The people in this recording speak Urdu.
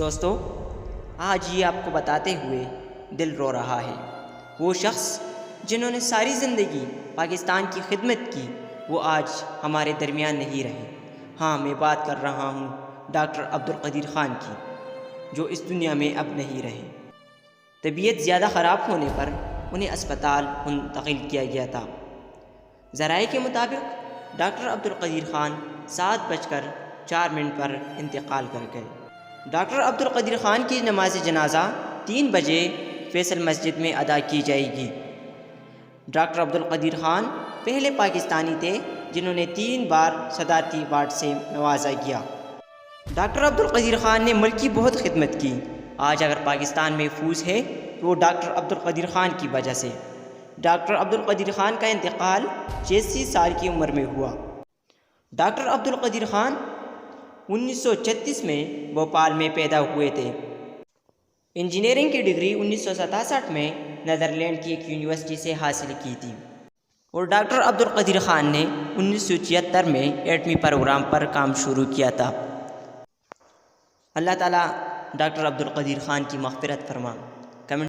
دوستو، آج یہ آپ کو بتاتے ہوئے دل رو رہا ہے، وہ شخص جنہوں نے ساری زندگی پاکستان کی خدمت کی وہ آج ہمارے درمیان نہیں رہے۔ ہاں، میں بات کر رہا ہوں ڈاکٹر عبدالقدیر خان کی، جو اس دنیا میں اب نہیں رہے۔ طبیعت زیادہ خراب ہونے پر انہیں اسپتال منتقل کیا گیا تھا۔ ذرائع کے مطابق ڈاکٹر عبدالقدیر خان 7:04 پر انتقال کر گئے۔ ڈاکٹر عبدالقدیر خان کی نماز جنازہ 3 بجے فیصل مسجد میں ادا کی جائے گی۔ ڈاکٹر عبدالقدیر خان پہلے پاکستانی تھے جنہوں نے 3 بار صدارتی ایوارڈ سے نوازا گیا۔ ڈاکٹر عبدالقدیر خان نے ملک کی بہت خدمت کی۔ آج اگر پاکستان محفوظ ہے تو وہ ڈاکٹر عبدالقدیر خان کی وجہ سے۔ ڈاکٹر عبدالقدیر خان کا انتقال 86 سال کی عمر میں ہوا۔ ڈاکٹر عبدالقدیر خان 1936 میں بھوپال میں پیدا ہوئے تھے۔ انجینئرنگ کی ڈگری 1967 میں نیدرلینڈ کی ایک یونیورسٹی سے حاصل کی تھی، اور ڈاکٹر عبدالقدیر خان نے 1976 میں ایٹمی پروگرام پر کام شروع کیا تھا۔ اللہ تعالیٰ ڈاکٹر عبدالقدیر خان کی مغفرت فرما۔